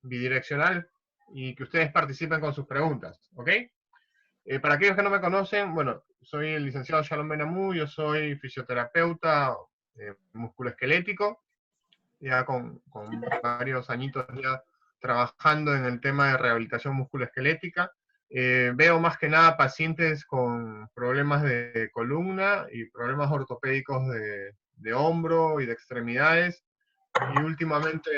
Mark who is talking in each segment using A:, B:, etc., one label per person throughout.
A: bidireccional y que ustedes participen con sus preguntas, ¿ok? Para aquellos que no me conocen, bueno, soy el licenciado Shalom Benamú, yo soy fisioterapeuta musculoesquelético, ya con varios añitos ya trabajando en el tema de rehabilitación musculoesquelética. Veo más que nada pacientes con problemas de columna y problemas ortopédicos de hombro y de extremidades, y últimamente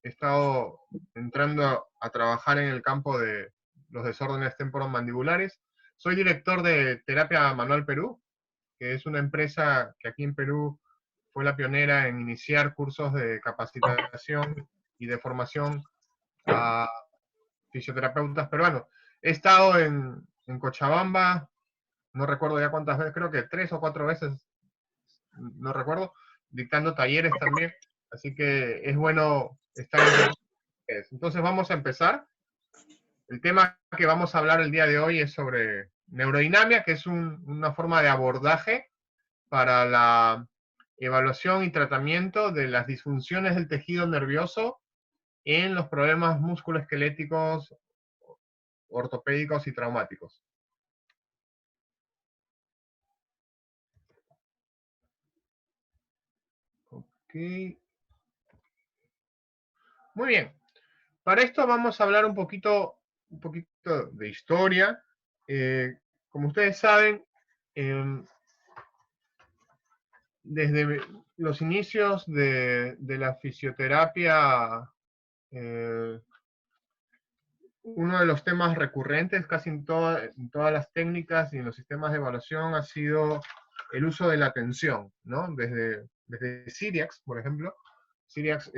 A: he estado entrando a trabajar en el campo de los desórdenes temporomandibulares. Soy director de Terapia Manual Perú, que es una empresa que aquí en Perú fue la pionera en iniciar cursos de capacitación y de formación a fisioterapeutas peruanos. He estado en Cochabamba, no recuerdo ya cuántas veces, creo que 3 o 4 veces, no recuerdo, dictando talleres también, así que es bueno estar en ustedes. Entonces vamos a empezar. El tema que vamos a hablar el día de hoy es sobre neurodinamia, que es una forma de abordaje para la evaluación y tratamiento de las disfunciones del tejido nervioso en los problemas musculoesqueléticos, ortopédicos y traumáticos. Ok. Muy bien. Para esto vamos a hablar un poquito de historia. Como ustedes saben, desde los inicios de la fisioterapia, uno de los temas recurrentes casi en todas las técnicas y en los sistemas de evaluación ha sido el uso de la tensión, ¿no? Desde Cyriax, por ejemplo. Cyriax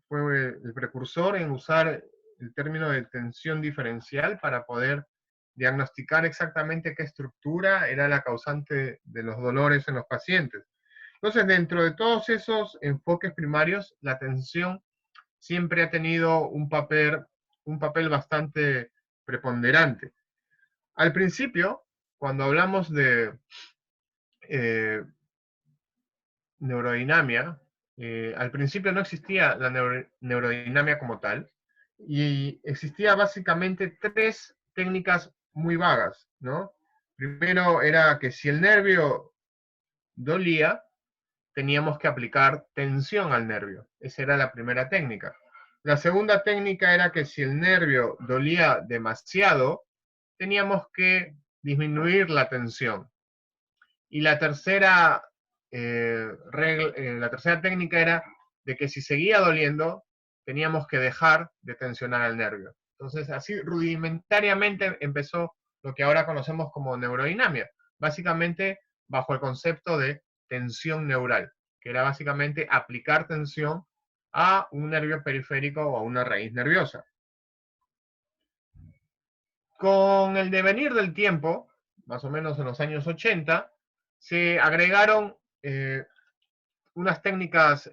A: fue el precursor en usar el término de tensión diferencial para poder diagnosticar exactamente qué estructura era la causante de los dolores en los pacientes. Entonces, dentro de todos esos enfoques primarios, la tensión siempre ha tenido un papel bastante preponderante. Al principio, cuando hablamos de neurodinamia, al principio no existía la neurodinamia como tal, y existía básicamente 3 técnicas muy vagas, ¿no? Primero era que si el nervio dolía, teníamos que aplicar tensión al nervio. Esa era la primera técnica. La segunda técnica era que si el nervio dolía demasiado, teníamos que disminuir la tensión. Y la tercera técnica era de que si seguía doliendo, teníamos que dejar de tensionar al nervio. Entonces, así rudimentariamente empezó lo que ahora conocemos como neurodinamia, básicamente bajo el concepto de tensión neural, que era básicamente aplicar tensión a un nervio periférico o a una raíz nerviosa. Con el devenir del tiempo, más o menos en los años 80, se agregaron unas técnicas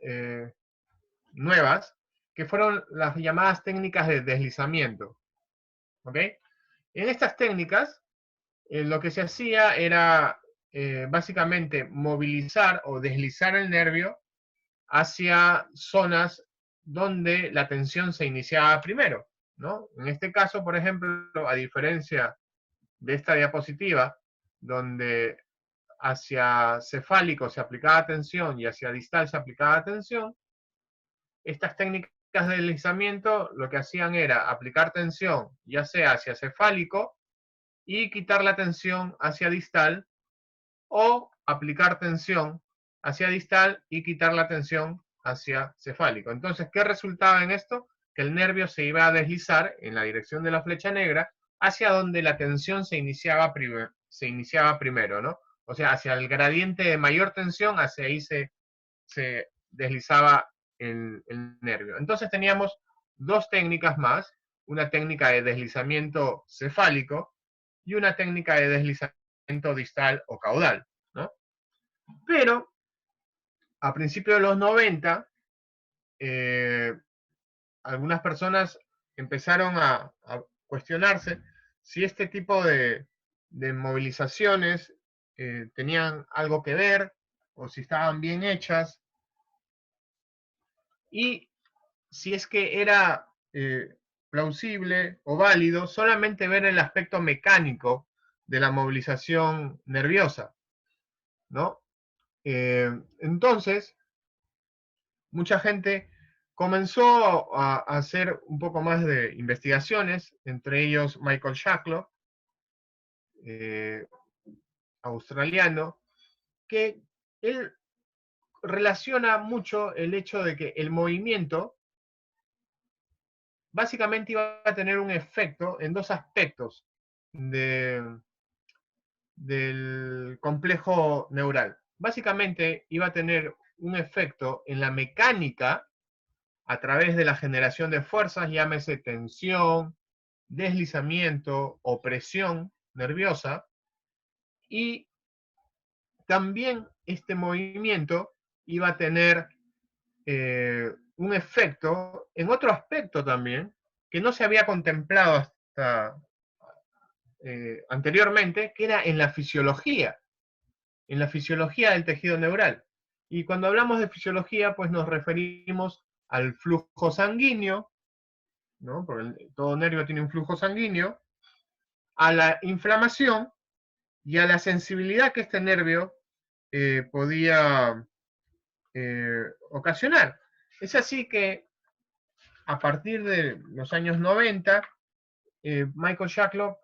A: nuevas, que fueron las llamadas técnicas de deslizamiento. ¿Ok? En estas técnicas, lo que se hacía era básicamente movilizar o deslizar el nervio hacia zonas donde la tensión se iniciaba primero, ¿no? En este caso, por ejemplo, a diferencia de esta diapositiva, donde hacia cefálico se aplicaba tensión y hacia distal se aplicaba tensión, estas técnicas de deslizamiento lo que hacían era aplicar tensión ya sea hacia cefálico y quitar la tensión hacia distal, o aplicar tensión hacia distal y quitar la tensión hacia cefálico. Entonces, ¿qué resultaba en esto? Que el nervio se iba a deslizar en la dirección de la flecha negra hacia donde la tensión se iniciaba primero, ¿no? O sea, hacia el gradiente de mayor tensión, hacia ahí se deslizaba el nervio. Entonces teníamos 2 técnicas más, una técnica de deslizamiento cefálico y una técnica de deslizamiento distal o caudal, ¿no? Pero a principios de los 90, algunas personas empezaron a cuestionarse si este tipo de movilizaciones tenían algo que ver o si estaban bien hechas. Y si es que era plausible o válido solamente ver el aspecto mecánico de la movilización nerviosa, ¿no? Entonces, mucha gente comenzó a hacer un poco más de investigaciones, entre ellos Michael Shacklock, eh, australiano, que él relaciona mucho el hecho de que el movimiento básicamente iba a tener un efecto en dos aspectos del complejo neural. Básicamente iba a tener un efecto en la mecánica a través de la generación de fuerzas, llámese tensión, deslizamiento o presión nerviosa, y también este movimiento iba a tener un efecto en otro aspecto también, que no se había contemplado hasta anteriormente, que era en la fisiología del tejido neural. Y cuando hablamos de fisiología, pues nos referimos al flujo sanguíneo, ¿no? Porque todo nervio tiene un flujo sanguíneo, a la inflamación y a la sensibilidad que este nervio podía ocasionar. Es así que a partir de los años 90, Michael Shacklock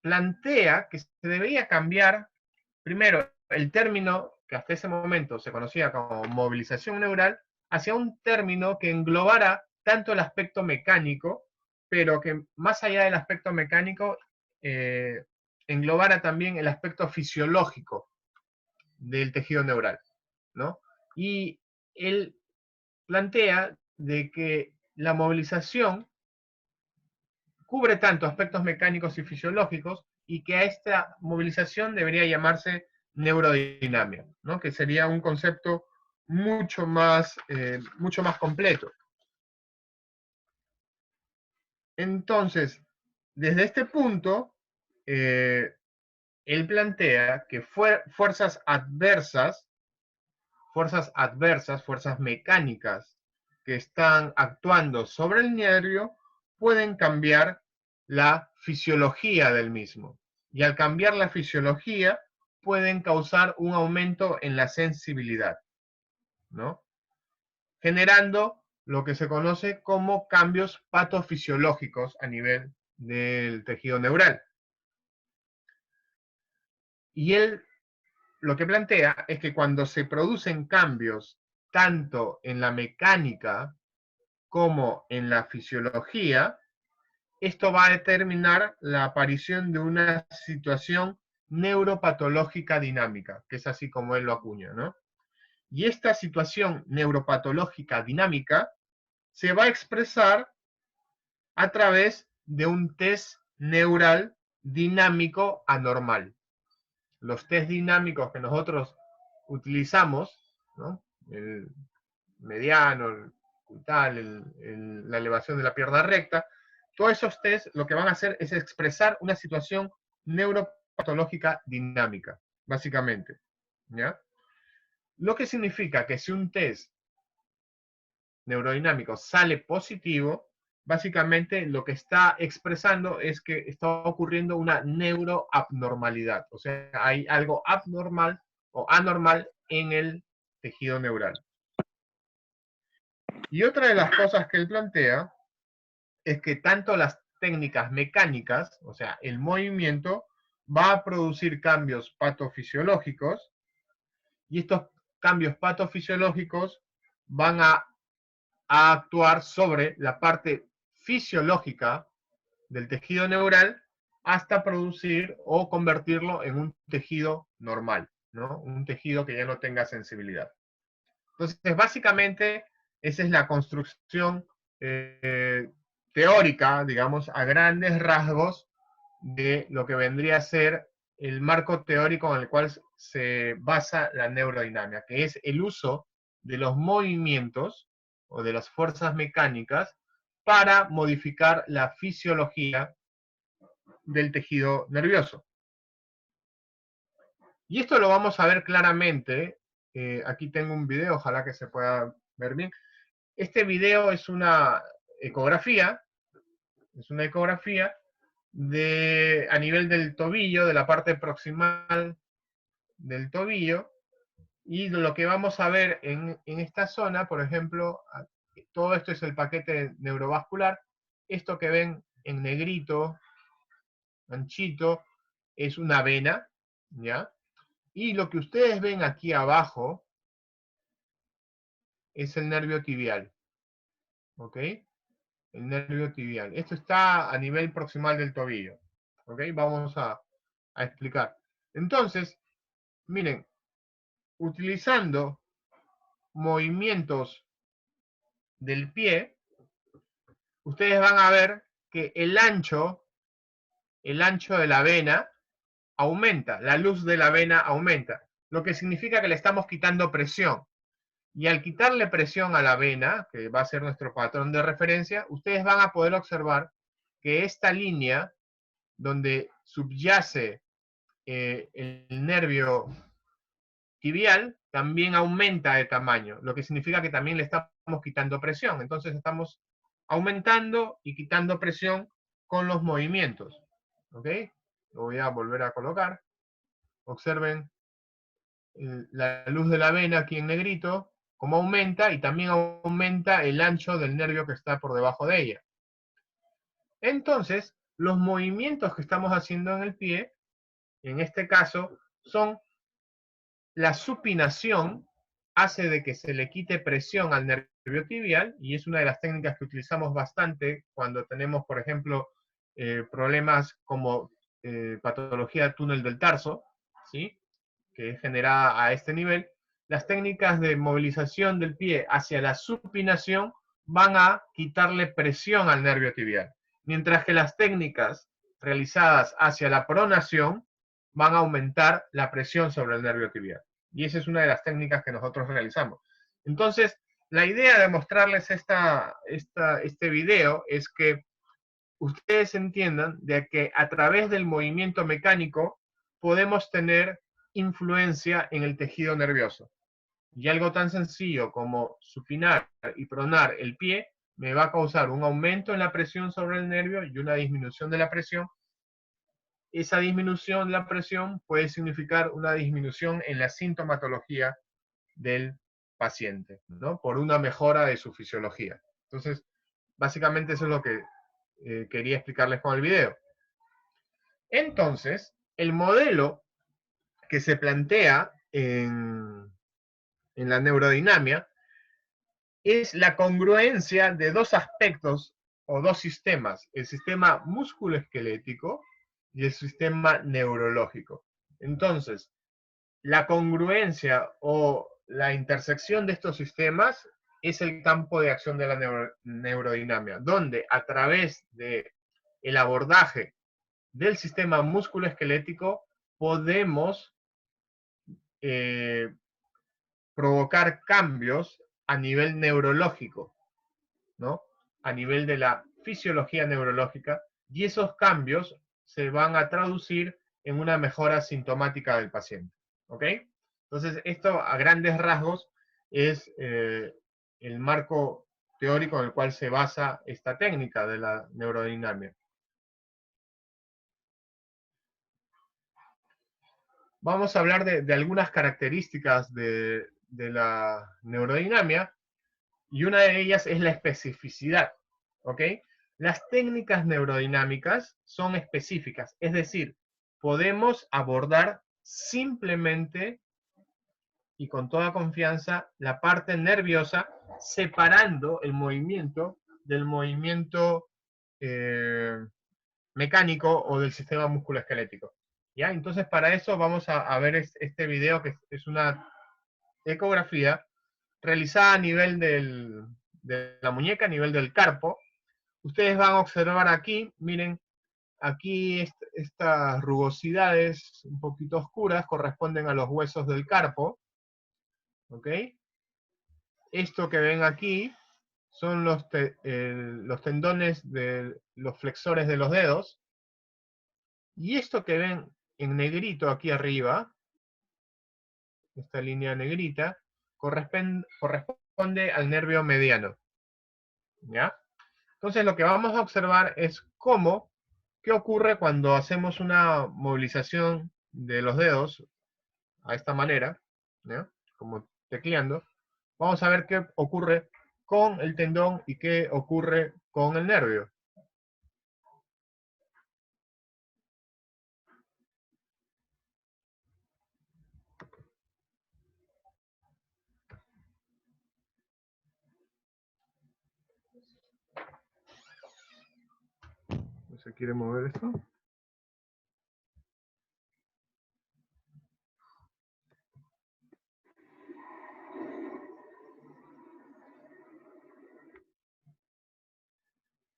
A: plantea que se debería cambiar, primero, el término que hasta ese momento se conocía como movilización neural, hacia un término que englobara tanto el aspecto mecánico, pero que más allá del aspecto mecánico, englobara también el aspecto fisiológico del tejido neural, ¿no? Y él plantea de que la movilización cubre tanto aspectos mecánicos y fisiológicos y que a esta movilización debería llamarse neurodinamia, ¿no? Que sería un concepto mucho más completo. Entonces, desde este punto, él plantea que fuerzas mecánicas que están actuando sobre el nervio, pueden cambiar la fisiología del mismo. Y al cambiar la fisiología, pueden causar un aumento en la sensibilidad, ¿no? Generando lo que se conoce como cambios patofisiológicos a nivel del tejido neural. Y él lo que plantea es que cuando se producen cambios tanto en la mecánica como en la fisiología, esto va a determinar la aparición de una situación neuropatológica dinámica, que es así como él lo acuña, ¿no? Y esta situación neuropatológica dinámica se va a expresar a través de un test neural dinámico anormal. Los test dinámicos que nosotros utilizamos, ¿no? El mediano, el tal, la elevación de la pierna recta, todos esos test lo que van a hacer es expresar una situación neuropatológica dinámica, básicamente, ¿ya? Lo que significa que si un test neurodinamico sale positivo, básicamente lo que está expresando es que está ocurriendo una neuroabnormalidad, o sea, hay algo abnormal o anormal en el tejido neural. Y otra de las cosas que él plantea es que tanto las técnicas mecánicas, o sea, el movimiento, va a producir cambios patofisiológicos, y estos cambios patofisiológicos van a actuar sobre la parte fisiológica del tejido neural hasta producir o convertirlo en un tejido normal, ¿no? Un tejido que ya no tenga sensibilidad. Entonces, básicamente, esa es la construcción teórica, digamos, a grandes rasgos, de lo que vendría a ser el marco teórico en el cual se basa la neurodinamia, que es el uso de los movimientos o de las fuerzas mecánicas para modificar la fisiología del tejido nervioso. Y esto lo vamos a ver claramente. Aquí tengo un video, ojalá que se pueda ver bien. Este video es una ecografía a nivel del tobillo, de la parte proximal del tobillo, y lo que vamos a ver en esta zona, por ejemplo, todo esto es el paquete neurovascular. Esto que ven en negrito, anchito, es una vena, ¿ya? Y lo que ustedes ven aquí abajo es el nervio tibial, ¿ok? El nervio tibial. Esto está a nivel proximal del tobillo, ¿ok? Vamos a explicar. Entonces, miren, utilizando movimientos del pie, ustedes van a ver que el ancho de la vena aumenta, la luz de la vena aumenta, lo que significa que le estamos quitando presión. Y al quitarle presión a la vena, que va a ser nuestro patrón de referencia, ustedes van a poder observar que esta línea, donde subyace el nervio tibial, también aumenta de tamaño, lo que significa que también le estamos quitando presión. Entonces estamos aumentando y quitando presión con los movimientos. ¿Ok? Lo voy a volver a colocar. Observen la luz de la vena aquí en negrito, cómo aumenta, y también aumenta el ancho del nervio que está por debajo de ella. Entonces, los movimientos que estamos haciendo en el pie, en este caso, son la supinación, hace de que se le quite presión al nervio tibial, y es una de las técnicas que utilizamos bastante cuando tenemos, por ejemplo, problemas como patología de túnel del tarso, ¿sí? Que es generada a este nivel. Las técnicas de movilización del pie hacia la supinación van a quitarle presión al nervio tibial, mientras que las técnicas realizadas hacia la pronación van a aumentar la presión sobre el nervio tibial. Y esa es una de las técnicas que nosotros realizamos. Entonces, la idea de mostrarles este video es que ustedes entiendan de que a través del movimiento mecánico podemos tener influencia en el tejido nervioso. Y algo tan sencillo como supinar y pronar el pie me va a causar un aumento en la presión sobre el nervio y una disminución de la presión. Esa disminución de la presión puede significar una disminución en la sintomatología del paciente, ¿no? Por una mejora de su fisiología. Entonces, básicamente eso es lo que quería explicarles con el video. Entonces, el modelo que se plantea en la neurodinamia es la congruencia de dos aspectos o dos sistemas, el sistema musculoesquelético y el sistema neurológico. Entonces, la congruencia o la intersección de estos sistemas es el campo de acción de la neurodinamia, donde a través del abordaje del sistema musculoesquelético podemos provocar cambios a nivel neurológico, ¿no? A nivel de la fisiología neurológica, y esos cambios se van a traducir en una mejora sintomática del paciente, ¿ok? Entonces, esto a grandes rasgos es el marco teórico en el cual se basa esta técnica de la neurodinamia. Vamos a hablar de algunas características de la neurodinamia, y una de ellas es la especificidad, ¿ok? Las técnicas neurodinámicas son específicas, es decir, podemos abordar simplemente y con toda confianza la parte nerviosa, separando el movimiento del movimiento mecánico o del sistema musculoesquelético. ¿Ya? Entonces, para eso vamos a ver este video, que es una ecografía realizada a nivel de la muñeca, a nivel del carpo. Ustedes van a observar aquí, miren, aquí estas rugosidades un poquito oscuras corresponden a los huesos del carpo. ¿Ok? Esto que ven aquí son los tendones de los flexores de los dedos. Y esto que ven en negrito aquí arriba, esta línea negrita, corresponde al nervio mediano. ¿Ya? Entonces lo que vamos a observar es qué ocurre cuando hacemos una movilización de los dedos a esta manera, ¿ya? Como tecleando. Vamos a ver qué ocurre con el tendón y qué ocurre con el nervio. ¿No se quiere mover esto?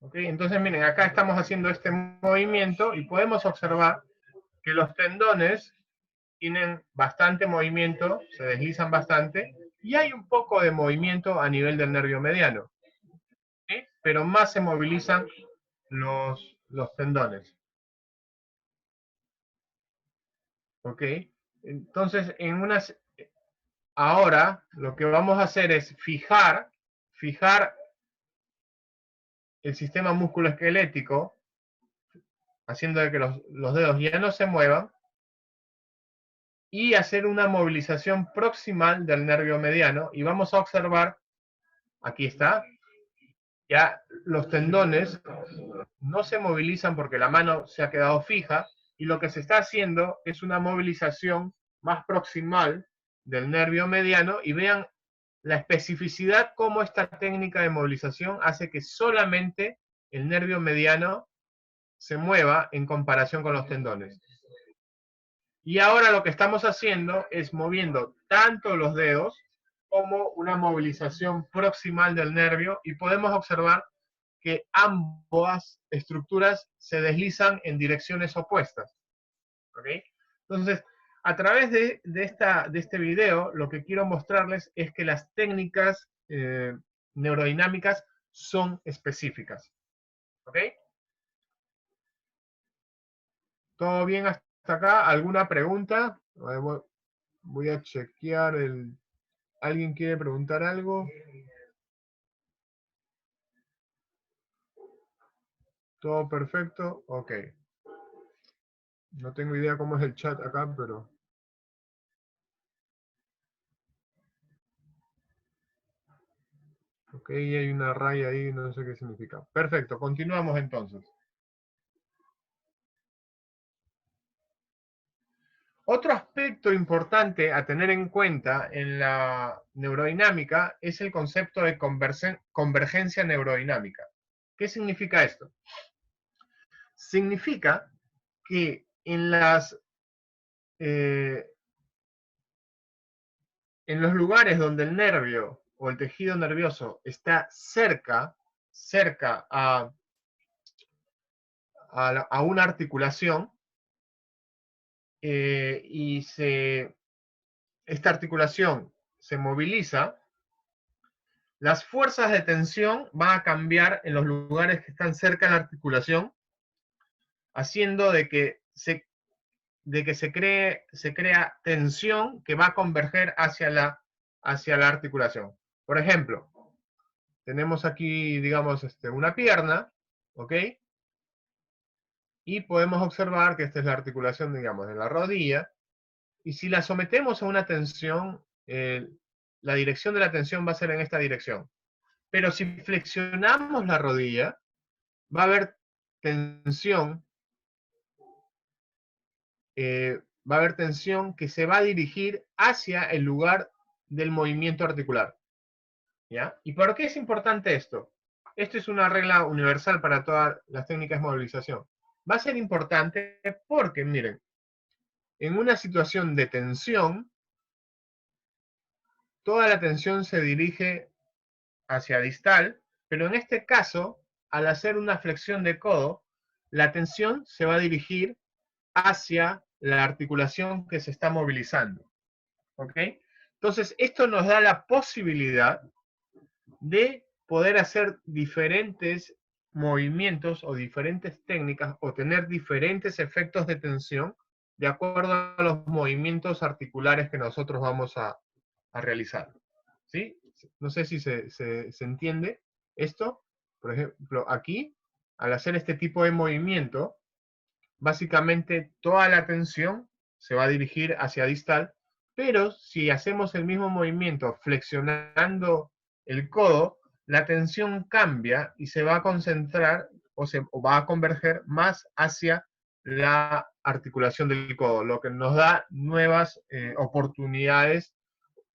A: ¿Ok? Entonces miren, acá estamos haciendo este movimiento y podemos observar que los tendones tienen bastante movimiento, se deslizan bastante, y hay un poco de movimiento a nivel del nervio mediano, ¿sí? Pero más se movilizan los tendones. ¿Ok? Entonces, ahora lo que vamos a hacer es fijar el sistema musculoesquelético, haciendo de que los dedos ya no se muevan, y hacer una movilización proximal del nervio mediano, y vamos a observar, aquí está, ya los tendones no se movilizan porque la mano se ha quedado fija, y lo que se está haciendo es una movilización más proximal del nervio mediano, y vean la especificidad cómo esta técnica de movilización hace que solamente el nervio mediano se mueva en comparación con los tendones. Y ahora lo que estamos haciendo es moviendo tanto los dedos como una movilización proximal del nervio, y podemos observar que ambas estructuras se deslizan en direcciones opuestas. ¿Ok? Entonces, a través de este video, lo que quiero mostrarles es que las técnicas neurodinámicas son específicas. ¿Ok? ¿Todo bien hasta acá? ¿Alguna pregunta? Voy a chequear el... ¿Alguien quiere preguntar algo? ¿Todo perfecto? Ok. No tengo idea cómo es el chat acá, pero... Ok, hay una raya ahí, no sé qué significa. Perfecto, continuamos entonces. Otro aspecto importante a tener en cuenta en la neurodinámica es el concepto de convergencia neurodinámica. ¿Qué significa esto? Significa que eh, en los lugares donde el nervio o el tejido nervioso está cerca a una articulación, y esta articulación se moviliza, las fuerzas de tensión van a cambiar en los lugares que están cerca de la articulación, haciendo de que se crea tensión que va a converger hacia la articulación. Por ejemplo, tenemos aquí, digamos, una pierna, ¿ok? Y podemos observar que esta es la articulación, digamos, de la rodilla, y si la sometemos a una tensión, la dirección de la tensión va a ser en esta dirección. Pero si flexionamos la rodilla, va a haber tensión, va a haber tensión que se va a dirigir hacia el lugar del movimiento articular. ¿Ya? ¿Y por qué es importante esto? Esto es una regla universal para todas las técnicas de movilización. Va a ser importante porque, miren, en una situación de tensión, toda la tensión se dirige hacia distal, pero en este caso, al hacer una flexión de codo, la tensión se va a dirigir hacia la articulación que se está movilizando. ¿Ok? Entonces, esto nos da la posibilidad de poder hacer diferentes movimientos o diferentes técnicas o tener diferentes efectos de tensión de acuerdo a los movimientos articulares que nosotros vamos a realizar. ¿Sí? No sé si se entiende esto. Por ejemplo, aquí, al hacer este tipo de movimiento, básicamente toda la atención se va a dirigir hacia distal, pero si hacemos el mismo movimiento flexionando el codo, la tensión cambia y se va a concentrar o va a converger más hacia la articulación del codo, lo que nos da nuevas oportunidades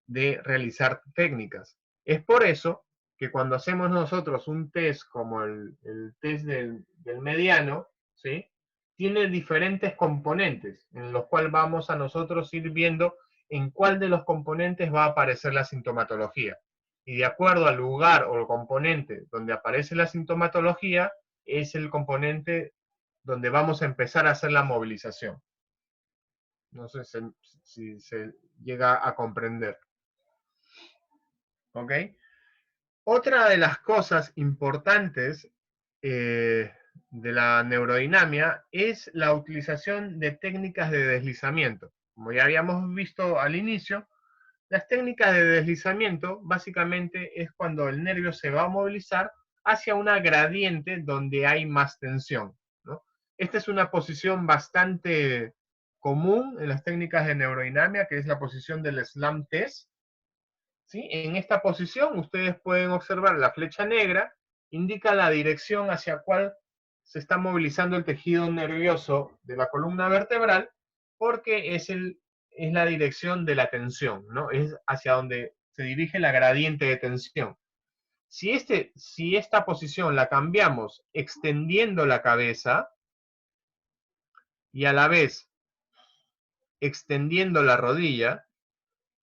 A: de realizar técnicas. Es por eso que cuando hacemos nosotros un test como el test del mediano, ¿sí? Tiene diferentes componentes en los cuales vamos a nosotros ir viendo en cuál de los componentes va a aparecer la sintomatología. Y de acuerdo al lugar o el componente donde aparece la sintomatología, es el componente donde vamos a empezar a hacer la movilización. No sé si se llega a comprender. ¿Ok? Otra de las cosas importantes de la neurodinamia es la utilización de técnicas de deslizamiento. Como ya habíamos visto al inicio, las técnicas de deslizamiento básicamente es cuando el nervio se va a movilizar hacia una gradiente donde hay más tensión, ¿no? Esta es una posición bastante común en las técnicas de neurodinamia, que es la posición del slam test. ¿Sí? En esta posición ustedes pueden observar la flecha negra, indica la dirección hacia cuál se está movilizando el tejido nervioso de la columna vertebral, porque es la dirección de la tensión, ¿no? Es hacia donde se dirige la gradiente de tensión. Si esta posición la cambiamos extendiendo la cabeza y a la vez extendiendo la rodilla,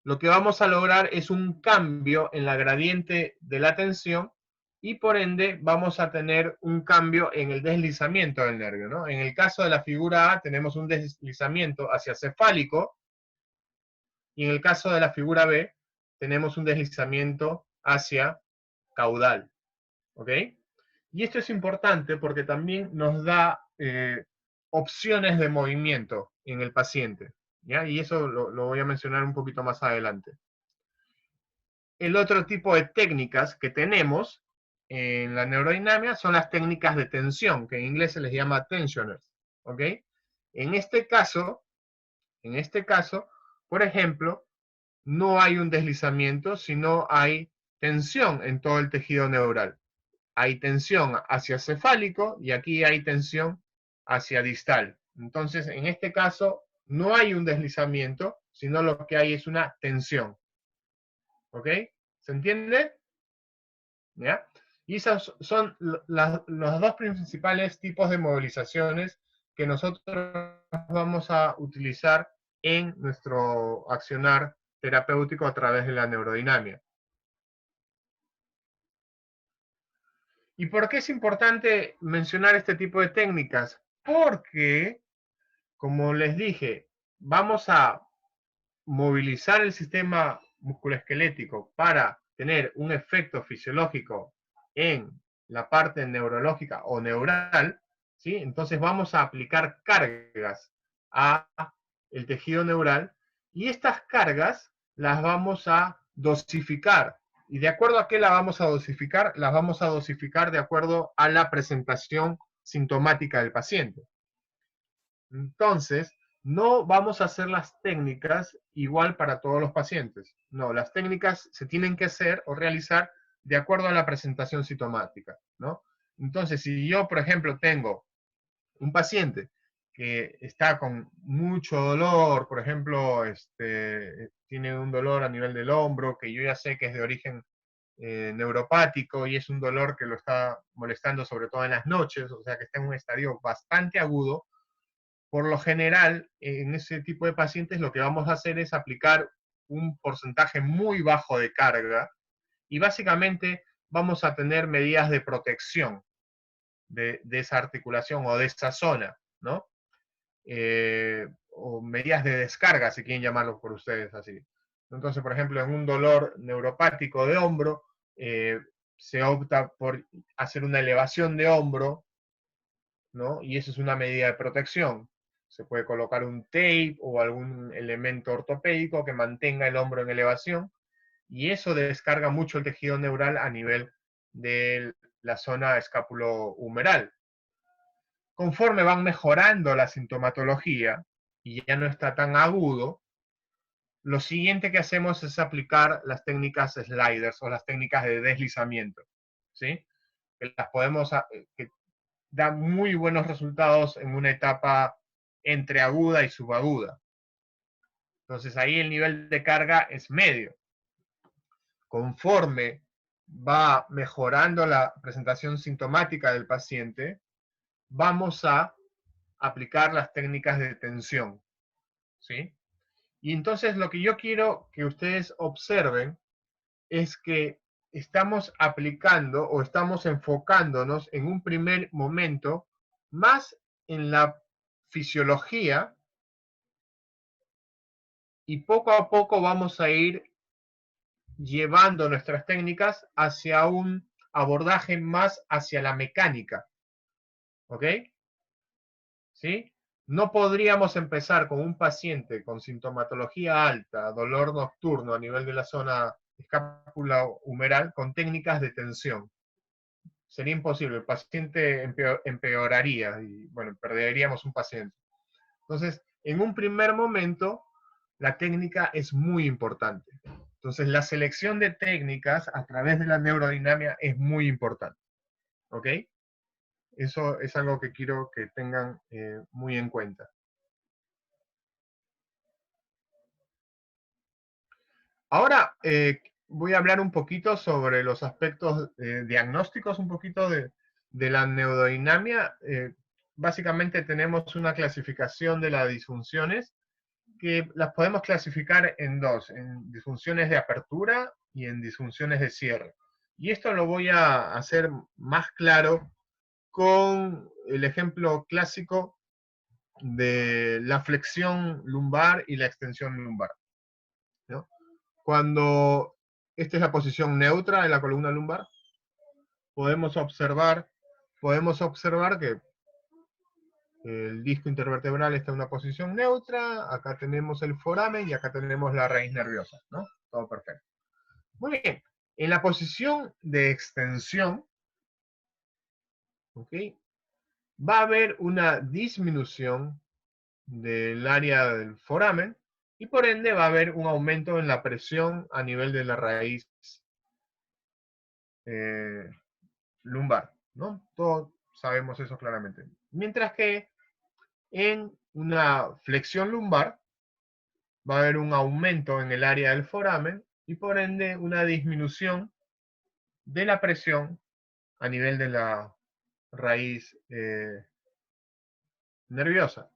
A: lo que vamos a lograr es un cambio en la gradiente de la tensión y por ende vamos a tener un cambio en el deslizamiento del nervio, ¿no? En el caso de la figura A tenemos un deslizamiento hacia cefálico y en el caso de la figura B tenemos un deslizamiento hacia caudal, ¿ok? Y esto es importante porque también nos da opciones de movimiento en el paciente, ¿ya? Y eso lo voy a mencionar un poquito más adelante. El otro tipo de técnicas que tenemos en la neurodinamia son las técnicas de tensión, que en inglés se les llama tensioners, ¿ok? En este caso, por ejemplo, no hay un deslizamiento, sino hay tensión en todo el tejido neural. Hay tensión hacia cefálico y aquí hay tensión hacia distal. Entonces, en este caso, no hay un deslizamiento, sino lo que hay es una tensión. ¿Ok? ¿Se entiende? ¿Ya? Y esos son los dos principales tipos de movilizaciones que nosotros vamos a utilizar en nuestro accionar terapéutico a través de la neurodinamia. ¿Y por qué es importante mencionar este tipo de técnicas? Porque, como les dije, vamos a movilizar el sistema musculoesquelético para tener un efecto fisiológico en la parte neurológica o neural, ¿sí? Entonces vamos a aplicar cargas a el tejido neural y estas cargas las vamos a dosificar. ¿Y de acuerdo a qué la vamos a dosificar? Las vamos a dosificar de acuerdo a la presentación sintomática del paciente. Entonces, no vamos a hacer las técnicas igual para todos los pacientes. No, las técnicas se tienen que hacer o realizar de acuerdo a la presentación sintomática, ¿no? Entonces, si yo, por ejemplo, tengo un paciente que está con mucho dolor, por ejemplo, tiene un dolor a nivel del hombro, que yo ya sé que es de origen neuropático y es un dolor que lo está molestando sobre todo en las noches, o sea que está en un estadio bastante agudo, por lo general, en ese tipo de pacientes lo que vamos a hacer es aplicar un porcentaje muy bajo de carga y básicamente vamos a tener medidas de protección de esa articulación o de esa zona, ¿no? O medidas de descarga, si quieren llamarlo por ustedes así. Entonces, por ejemplo, en un dolor neuropático de hombro, se opta por hacer una elevación de hombro, ¿no? Y eso es una medida de protección. Se puede colocar un tape o algún elemento ortopédico que mantenga el hombro en elevación y eso descarga mucho el tejido neural a nivel de la zona escapulohumeral. Conforme van mejorando la sintomatología y ya no está tan agudo, lo siguiente que hacemos es aplicar las técnicas sliders o las técnicas de deslizamiento, ¿sí? Que las podemos, que dan muy buenos resultados en una etapa entre aguda y subaguda. Entonces ahí el nivel de carga es medio. Conforme va mejorando la presentación sintomática del paciente, vamos a aplicar las técnicas de tensión, ¿sí? Y entonces lo que yo quiero que ustedes observen es que estamos aplicando o estamos enfocándonos en un primer momento más en la fisiología y poco a poco vamos a ir llevando nuestras técnicas hacia un abordaje más hacia la mecánica, ¿ok? ¿Sí? No podríamos empezar con un paciente con sintomatología alta, dolor nocturno a nivel de la zona escápula humeral con técnicas de tensión. Sería imposible, el paciente empeoraría y, bueno, perderíamos un paciente. Entonces, en un primer momento, la técnica es muy importante. Entonces, la selección de técnicas a través de la neurodinamia es muy importante. ¿Ok? Eso es algo que quiero que tengan muy en cuenta. Ahora voy a hablar un poquito sobre los aspectos diagnósticos, un poquito de la neurodinamia. Básicamente tenemos una clasificación de las disfunciones que las podemos clasificar en dos, en disfunciones de apertura y en disfunciones de cierre. Y esto lo voy a hacer más claro con el ejemplo clásico de la flexión lumbar y la extensión lumbar, ¿no? Cuando esta es la posición neutra de la columna lumbar, podemos observar que el disco intervertebral está en una posición neutra, acá tenemos el foramen y acá tenemos la raíz nerviosa, ¿no? Todo perfecto. Muy bien, en la posición de extensión, ¿ok? Va a haber una disminución del área del foramen y por ende va a haber un aumento en la presión a nivel de la raíz lumbar, ¿no? Todos sabemos eso claramente. Mientras que en una flexión lumbar va a haber un aumento en el área del foramen y por ende una disminución de la presión a nivel de la raíz nerviosa.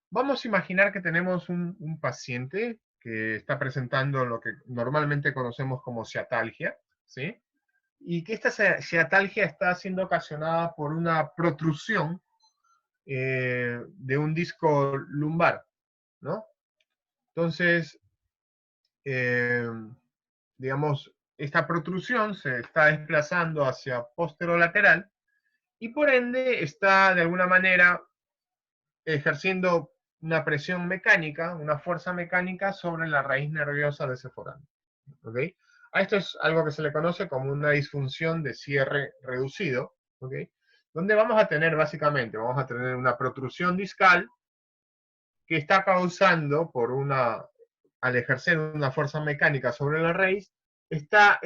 A: Vamos a imaginar que tenemos un paciente que está presentando lo que normalmente conocemos como ciatalgia, ¿sí? Y que esta ciatalgia está siendo ocasionada por una protrusión de un disco lumbar, ¿no? Entonces, digamos, esta protrusión se está desplazando hacia posterolateral y por ende está de alguna manera ejerciendo una presión mecánica, una fuerza mecánica sobre la raíz nerviosa de ese foramen. ¿Ok? A esto es algo que se le conoce como una disfunción de cierre reducido, ¿ok? Donde vamos a tener básicamente, vamos a tener una protrusión discal que está causando por al ejercer una fuerza mecánica sobre la raíz, está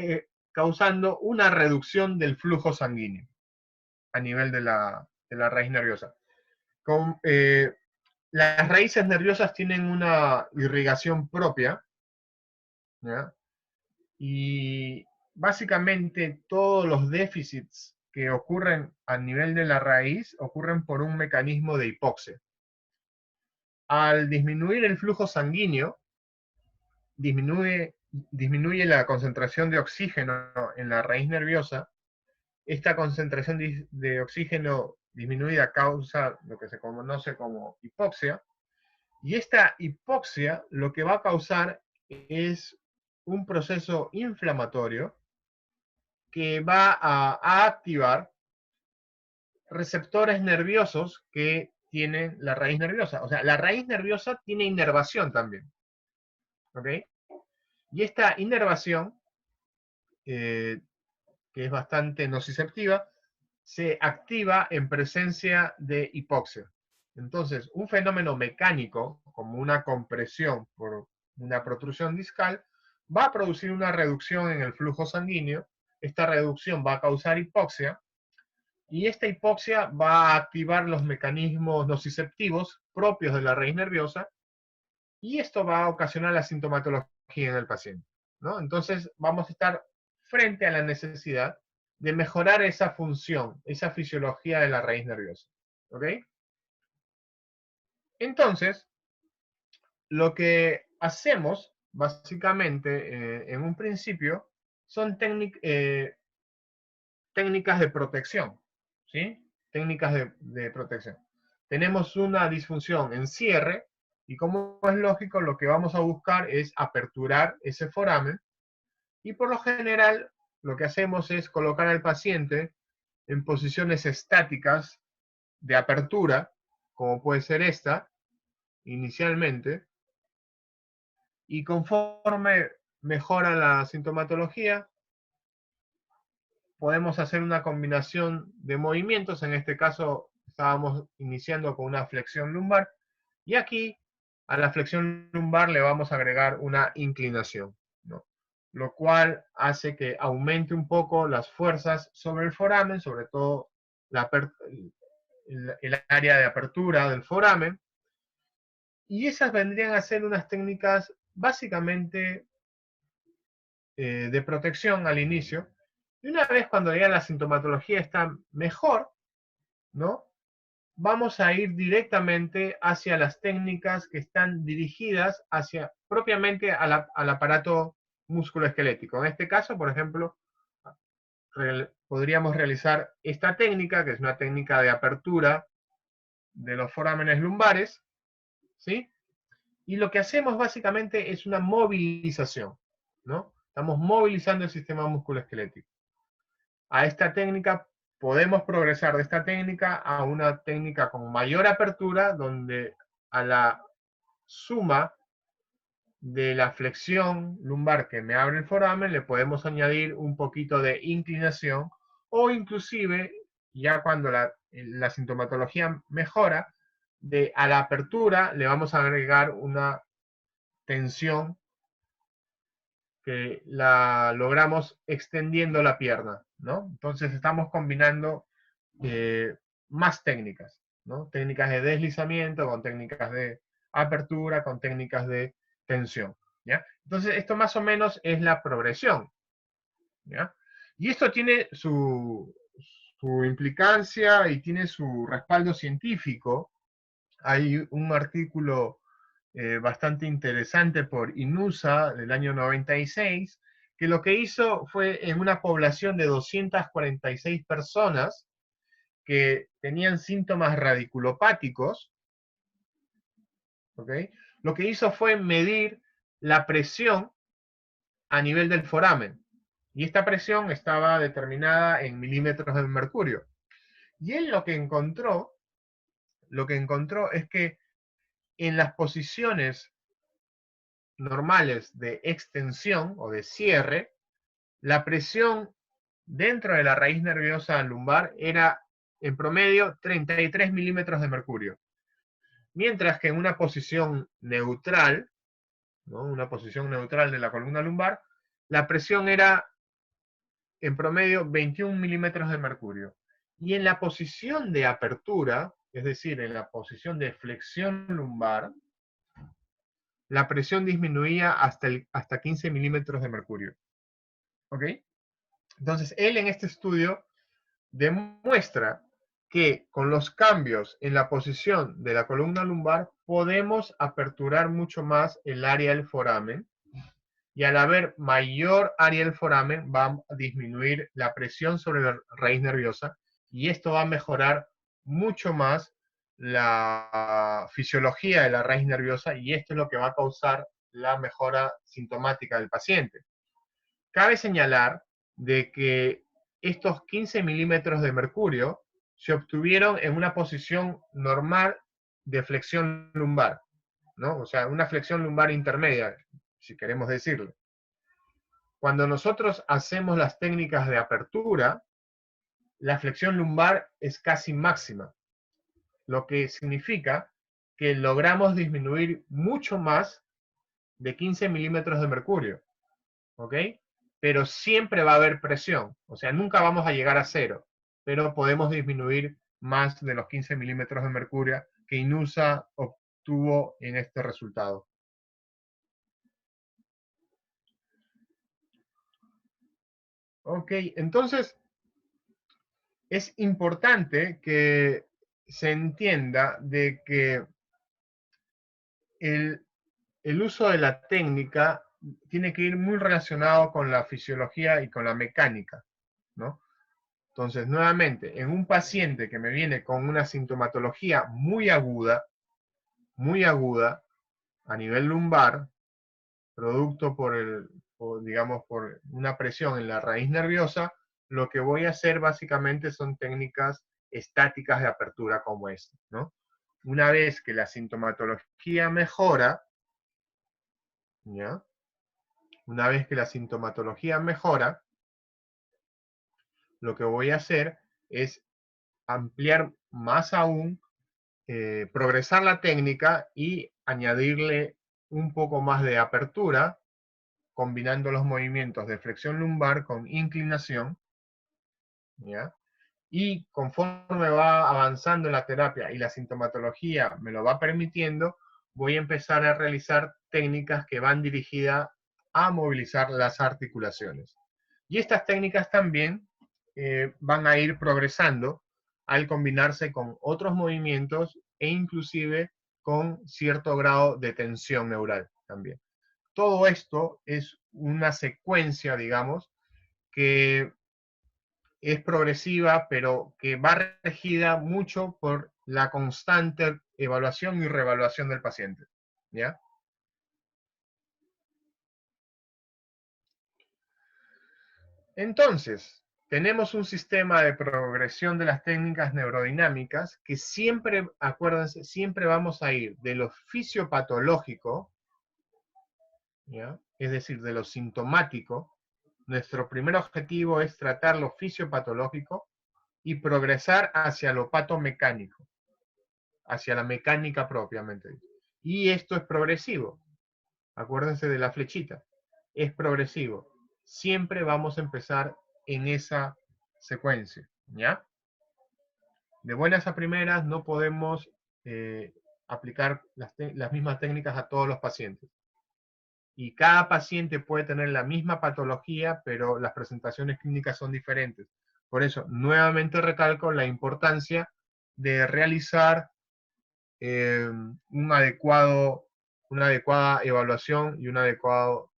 A: causando una reducción del flujo sanguíneo a nivel de la raíz nerviosa. Las raíces nerviosas tienen una irrigación propia, ¿ya? Y básicamente todos los déficits que ocurren a nivel de la raíz ocurren por un mecanismo de hipoxia. Al disminuir el flujo sanguíneo, disminuye la concentración de oxígeno en la raíz nerviosa. Esta concentración de oxígeno disminuida causa lo que se conoce como hipoxia. Y esta hipoxia lo que va a causar es un proceso inflamatorio que va a activar receptores nerviosos que tiene la raíz nerviosa. O sea, la raíz nerviosa tiene inervación también. ¿Ok? Y esta inervación que es bastante nociceptiva, se activa en presencia de hipoxia. Entonces, un fenómeno mecánico, como una compresión por una protrusión discal, va a producir una reducción en el flujo sanguíneo. Esta reducción va a causar hipoxia, y esta hipoxia va a activar los mecanismos nociceptivos propios de la raíz nerviosa, y esto va a ocasionar la sintomatología en el paciente, ¿no? Entonces, vamos a estar frente a la necesidad de mejorar esa función, esa fisiología de la raíz nerviosa, ¿ok? Entonces, lo que hacemos, básicamente, en un principio, son técnicas de protección, ¿sí? Técnicas de protección. Tenemos una disfunción en cierre, y como es lógico, lo que vamos a buscar es aperturar ese foramen, y por lo general lo que hacemos es colocar al paciente en posiciones estáticas de apertura, como puede ser esta, inicialmente, y conforme mejora la sintomatología, podemos hacer una combinación de movimientos. En este caso estábamos iniciando con una flexión lumbar, y aquí a la flexión lumbar le vamos a agregar una inclinación, ¿no? Lo cual hace que aumente un poco las fuerzas sobre el foramen, sobre todo el área de apertura del foramen, y esas vendrían a ser unas técnicas básicamente de protección al inicio. Y una vez cuando ya la sintomatología está mejor, ¿no? Vamos a ir directamente hacia las técnicas que están dirigidas hacia propiamente al aparato musculoesquelético. En este caso, por ejemplo, podríamos realizar esta técnica, que es una técnica de apertura de los forámenes lumbares, ¿sí? Y lo que hacemos básicamente es una movilización, ¿no? Estamos movilizando el sistema musculoesquelético. A esta técnica podemos progresar de esta técnica a una técnica con mayor apertura, donde a la suma de la flexión lumbar que me abre el foramen le podemos añadir un poquito de inclinación, o inclusive, ya cuando la sintomatología mejora, a la apertura le vamos a agregar una tensión que la logramos extendiendo la pierna, ¿no? Entonces estamos combinando más técnicas, ¿no? Técnicas de deslizamiento con técnicas de apertura, con técnicas de tensión, ¿ya? Entonces esto más o menos es la progresión, ¿ya? Y esto tiene su implicancia y tiene su respaldo científico. Hay un artículo bastante interesante por INUSA del año 96, que lo que hizo fue en una población de 246 personas que tenían síntomas radiculopáticos, ¿ok? Lo que hizo fue medir la presión a nivel del foramen, y esta presión estaba determinada en milímetros de mercurio. Y él lo que encontró es que en las posiciones normales de extensión o de cierre, la presión dentro de la raíz nerviosa lumbar era en promedio 33 milímetros de mercurio. Mientras que en una posición neutral, ¿no? Una posición neutral de la columna lumbar, la presión era en promedio 21 milímetros de mercurio. Y en la posición de apertura, es decir, en la posición de flexión lumbar, la presión disminuía hasta 15 milímetros de mercurio. ¿Ok? Entonces, él en este estudio demuestra que con los cambios en la posición de la columna lumbar podemos aperturar mucho más el área del foramen, y al haber mayor área del foramen va a disminuir la presión sobre la raíz nerviosa, y esto va a mejorar mucho más la fisiología de la raíz nerviosa, y esto es lo que va a causar la mejora sintomática del paciente. Cabe señalar de que estos 15 milímetros de mercurio se obtuvieron en una posición normal de flexión lumbar, ¿no? O sea, una flexión lumbar intermedia, si queremos decirlo. Cuando nosotros hacemos las técnicas de apertura, la flexión lumbar es casi máxima, lo que significa que logramos disminuir mucho más de 15 milímetros de mercurio, ¿ok? Pero siempre va a haber presión, o sea, nunca vamos a llegar a cero, pero podemos disminuir más de los 15 milímetros de mercurio que INUSA obtuvo en este resultado. Ok, entonces es importante que se entienda de que el uso de la técnica tiene que ir muy relacionado con la fisiología y con la mecánica, ¿no? Entonces, nuevamente, en un paciente que me viene con una sintomatología muy aguda a nivel lumbar, producto digamos, por una presión en la raíz nerviosa, lo que voy a hacer básicamente son técnicas estáticas de apertura como esta, ¿no? Una vez que la sintomatología mejora, ¿ya? Una vez que la sintomatología mejora, lo que voy a hacer es ampliar más aún, progresar la técnica y añadirle un poco más de apertura, combinando los movimientos de flexión lumbar con inclinación, ¿ya? Y conforme va avanzando la terapia y la sintomatología me lo va permitiendo, voy a empezar a realizar técnicas que van dirigidas a movilizar las articulaciones. Y estas técnicas también van a ir progresando al combinarse con otros movimientos e inclusive con cierto grado de tensión neural también. Todo esto es una secuencia, digamos, que es progresiva, pero que va regida mucho por la constante evaluación y reevaluación del paciente, ¿ya? Entonces, tenemos un sistema de progresión de las técnicas neurodinámicas que siempre, acuérdense, siempre vamos a ir de lo fisiopatológico, ¿ya? Es decir, de lo sintomático. Nuestro primer objetivo es tratar lo fisiopatológico y progresar hacia lo patomecánico, hacia la mecánica propiamente. Y esto es progresivo. Acuérdense de la flechita. Es progresivo. Siempre vamos a empezar en esa secuencia, ¿ya? De buenas a primeras no podemos aplicar las mismas técnicas a todos los pacientes. Y cada paciente puede tener la misma patología, pero las presentaciones clínicas son diferentes. Por eso, nuevamente recalco la importancia de realizar una adecuada evaluación y un adecuado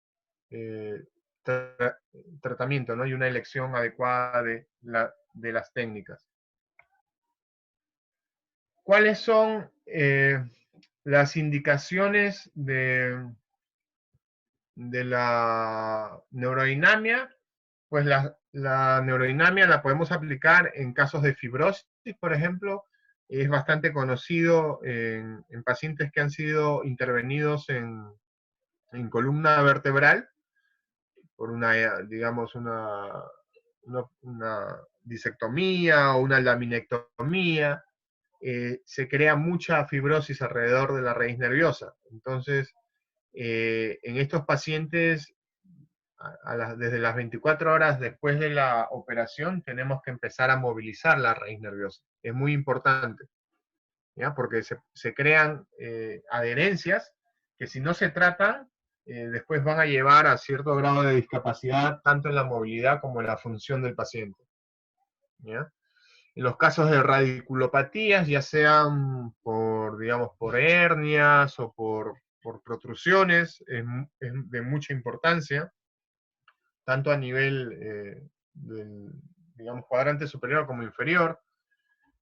A: eh, tra tratamiento, ¿no? Y una elección adecuada de las técnicas. ¿Cuáles son las indicaciones de la neurodinamia? Pues la neurodinamia la podemos aplicar en casos de fibrosis, por ejemplo. Es bastante conocido en pacientes que han sido intervenidos en columna vertebral por digamos, una disectomía o una laminectomía. Se crea mucha fibrosis alrededor de la raíz nerviosa. Entonces, en estos pacientes, desde las 24 horas después de la operación, tenemos que empezar a movilizar la raíz nerviosa. Es muy importante, ¿ya? Porque se crean adherencias que si no se tratan, después van a llevar a cierto grado de discapacidad, tanto en la movilidad como en la función del paciente, ¿ya? En los casos de radiculopatías, ya sean por, digamos, por hernias o por protrusiones, es de mucha importancia, tanto a nivel del, digamos, cuadrante superior como inferior.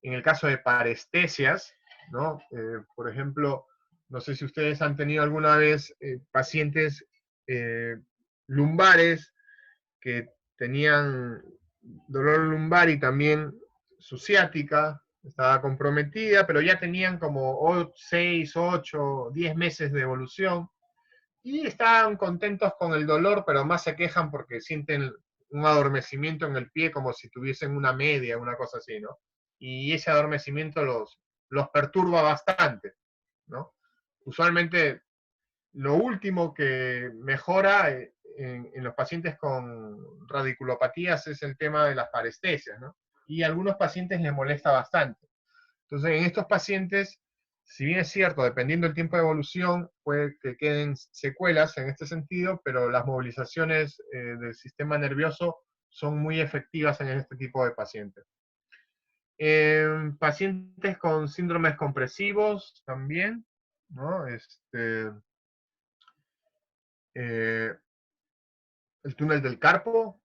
A: En el caso de parestesias, ¿no? Por ejemplo, no sé si ustedes han tenido alguna vez pacientes eh, lumbares que tenían dolor lumbar y también su ciática estaba comprometida, pero ya tenían como 6, 8, 10 meses de evolución. y están contentos con el dolor, pero más se quejan porque sienten un adormecimiento en el pie como si tuviesen una media, una cosa así, ¿no? Y ese adormecimiento los perturba bastante, ¿no? Usualmente lo último que mejora en los pacientes con radiculopatías es el tema de las parestesias, ¿no? Y a algunos pacientes les molesta bastante. Entonces, en estos pacientes, si bien es cierto, dependiendo del tiempo de evolución, puede que queden secuelas en este sentido, pero las movilizaciones del sistema nervioso son muy efectivas en este tipo de pacientes. Pacientes con síndromes compresivos también, ¿no? Eh, el túnel del carpo,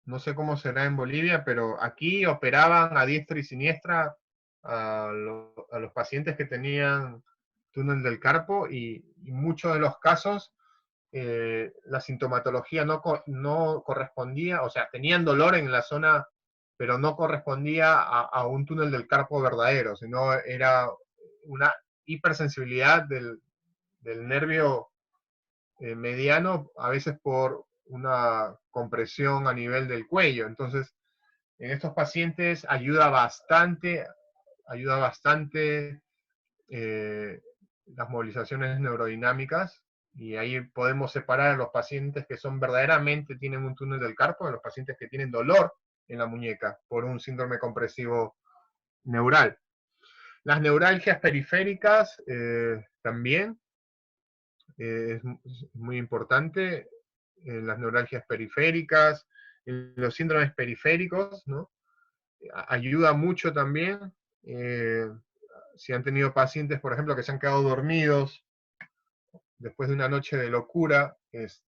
A: no sé cómo será en Bolivia, pero aquí operaban a diestra y siniestra a los pacientes que tenían túnel del carpo y muchos de los casos la sintomatología no correspondía, o sea, tenían dolor en la zona, pero no correspondía a un túnel del carpo verdadero, sino era una hipersensibilidad del nervio mediano, a veces por una compresión a nivel del cuello. Entonces, en estos pacientes ayuda bastante las movilizaciones neurodinámicas, y ahí podemos separar a los pacientes que son verdaderamente tienen un túnel del carpo de los pacientes que tienen dolor en la muñeca por un síndrome compresivo neural. Las neuralgias periféricas también es muy importante, en las neuralgias periféricas, en los síndromes periféricos, ¿no? Ayuda mucho también. Si han tenido pacientes, por ejemplo, que se han quedado dormidos después de una noche de locura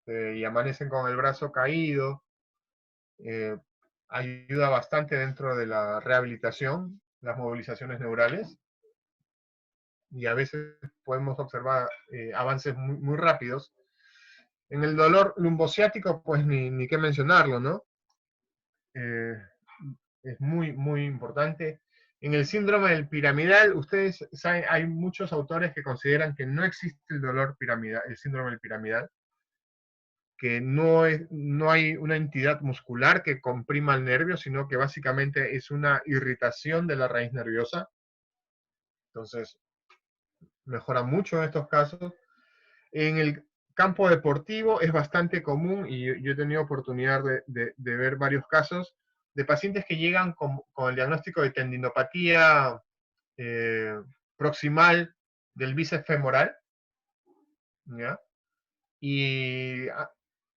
A: y amanecen con el brazo caído, ayuda bastante dentro de la rehabilitación, las movilizaciones neurales, y a veces podemos observar avances muy rápidos. En el dolor lumbociático, pues ni qué mencionarlo, ¿no? Eh, es muy importante. En el síndrome del piramidal, ustedes saben, hay muchos autores que consideran que no existe el dolor piramidal, el síndrome del piramidal, que no hay una entidad muscular que comprima el nervio, sino que básicamente es una irritación de la raíz nerviosa. Entonces, mejora mucho en estos casos. En el campo deportivo es bastante común, y yo he tenido oportunidad de ver varios casos de pacientes que llegan con el diagnóstico de tendinopatía proximal del bíceps femoral, ¿ya? Y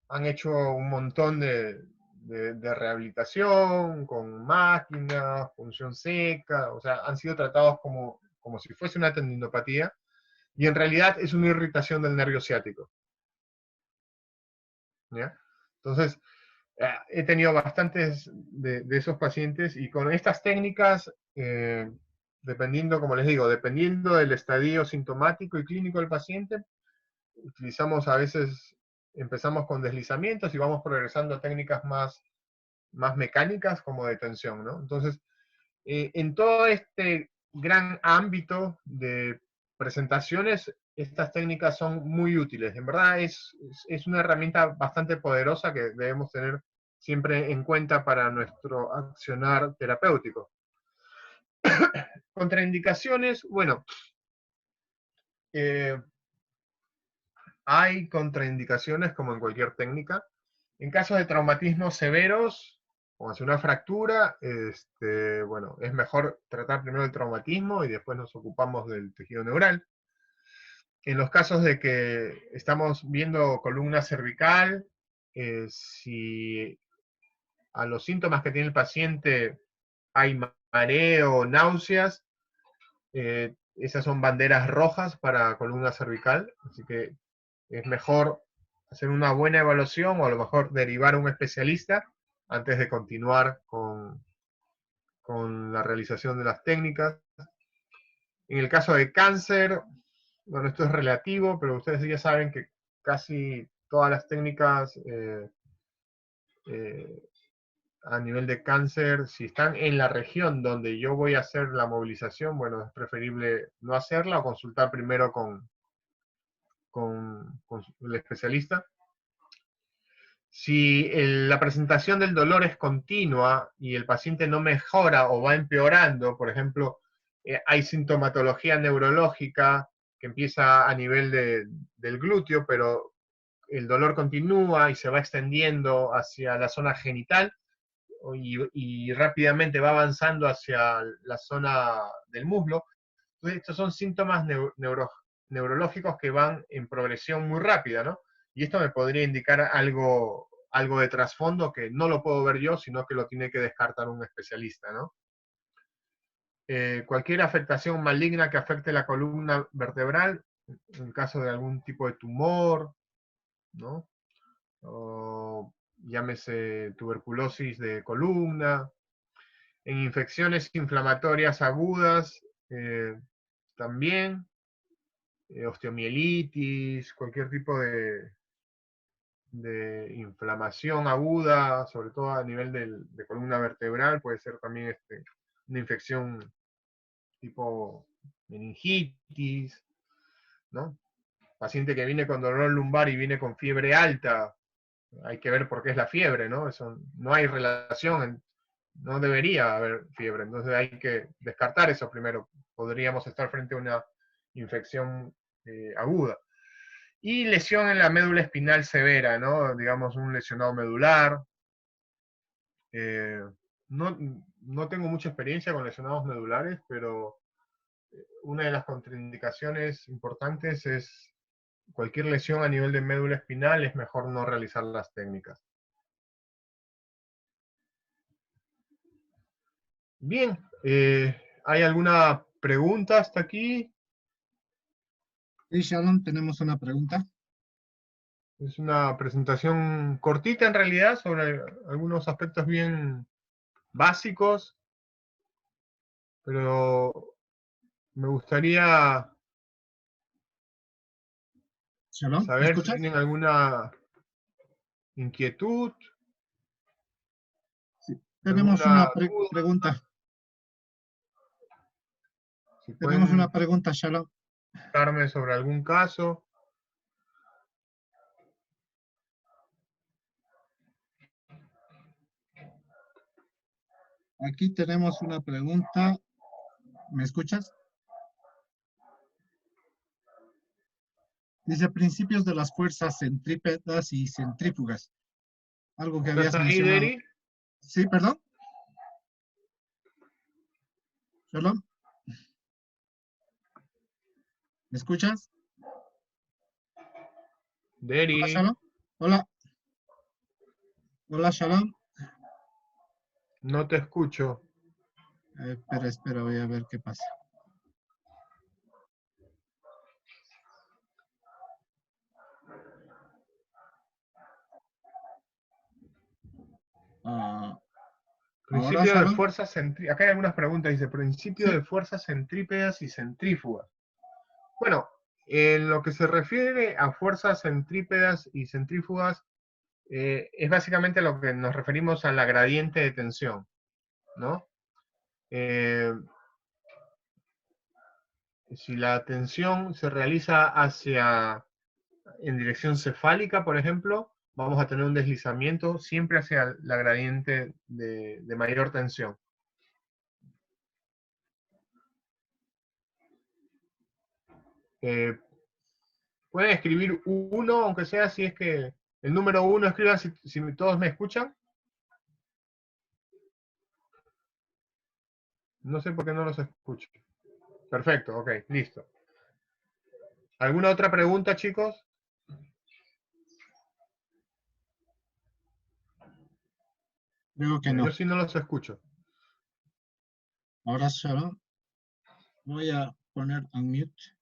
A: han hecho un montón de rehabilitación con máquinas, punción seca, o sea, han sido tratados como si fuese una tendinopatía, y en realidad es una irritación del nervio ciático, ¿ya? Entonces, he tenido bastantes de esos pacientes, y con estas técnicas, dependiendo, como les digo, dependiendo del estadio sintomático y clínico del paciente, utilizamos a veces, empezamos con deslizamientos y vamos progresando a técnicas más mecánicas como de tensión, ¿no? Entonces, en todo este gran ámbito de presentaciones, estas técnicas son muy útiles. En verdad es una herramienta bastante poderosa que debemos tener siempre en cuenta para nuestro accionar terapéutico. Contraindicaciones, bueno, eh, hay contraindicaciones como en cualquier técnica. En casos de traumatismos severos, como si una fractura, bueno, es mejor tratar primero el traumatismo y después nos ocupamos del tejido neural. En los casos de que estamos viendo columna cervical, si a los síntomas que tiene el paciente hay mareo, náuseas, esas son banderas rojas para columna cervical, así que es mejor hacer una buena evaluación, o a lo mejor derivar a un especialista antes de continuar con la realización de las técnicas. En el caso de cáncer, bueno, esto es relativo, pero ustedes ya saben que casi todas las técnicas eh, a nivel de cáncer, si están en la región donde yo voy a hacer la movilización, bueno, es preferible no hacerla o consultar primero con el especialista. Si la presentación del dolor es continua y el paciente no mejora o va empeorando, por ejemplo, hay sintomatología neurológica que empieza a nivel del glúteo, pero el dolor continúa y se va extendiendo hacia la zona genital y rápidamente va avanzando hacia la zona del muslo. Entonces, estos son síntomas neurológicos que van en progresión muy rápida, ¿no? Y esto me podría indicar algo de trasfondo que no lo puedo ver yo, sino que lo tiene que descartar un especialista, ¿no? Cualquier afectación maligna que afecte la columna vertebral, en caso de algún tipo de tumor, ¿no? O llámese tuberculosis de columna, en infecciones inflamatorias agudas, también, osteomielitis, cualquier tipo de inflamación aguda, sobre todo a nivel de columna vertebral, puede ser también una infección tipo meningitis, ¿no? Paciente que viene con dolor lumbar y viene con fiebre alta, hay que ver por qué es la fiebre, ¿no? Eso no hay relación, no debería haber fiebre, entonces hay que descartar eso primero. Podríamos estar frente a una infección aguda. Y lesión en la médula espinal severa, ¿no? Digamos un lesionado medular. No tengo mucha experiencia con lesionados medulares, pero una de las contraindicaciones importantes es cualquier lesión a nivel de médula espinal, es mejor no realizar las técnicas. Bien, ¿hay alguna pregunta hasta aquí?
B: Sí, Shalom, tenemos una pregunta.
A: Es una presentación cortita en realidad sobre algunos aspectos bien básicos, pero me gustaría
B: Shalom, ¿me
A: saber si
B: escuchas?
A: tienen alguna inquietud,
B: Sí, tenemos
A: alguna
B: una
A: duda,
B: pregunta.
A: si
B: Tenemos una
A: pueden
B: pregunta, Shalom.
A: contarme sobre algún caso.
B: Aquí tenemos una pregunta. ¿Me escuchas? Dice principios de las fuerzas centrípetas y centrífugas. Algo que
A: ¿Estás
B: habías
A: ahí,
B: mencionado.
A: Deri?
B: Sí, perdón. Shalom, ¿me escuchas? Hola,
A: Deri,
B: Shalom. Hola, hola, Shalom.
A: no te escucho.
B: Espera, voy a ver qué pasa. Ahora,
A: Principio de
B: Shalom.
A: fuerzas centrípetas. Acá hay algunas preguntas. Dice, principio
B: Sí,
A: de fuerzas centrípedas y centrífugas. Bueno, en lo que se refiere a fuerzas centrípedas y centrífugas, es básicamente a lo que nos referimos a la gradiente de tensión, ¿no? Si la tensión se realiza en dirección cefálica, por ejemplo, vamos a tener un deslizamiento siempre hacia la gradiente de mayor tensión. Pueden escribir uno, aunque sea si es que el número uno, escriban si todos me escuchan. No sé por qué no los escucho. Perfecto, ok, listo. ¿Alguna otra pregunta, chicos?
B: creo que
A: Yo
B: no.
A: sí no los escucho.
B: Ahora, Shalom. Voy a poner unmute.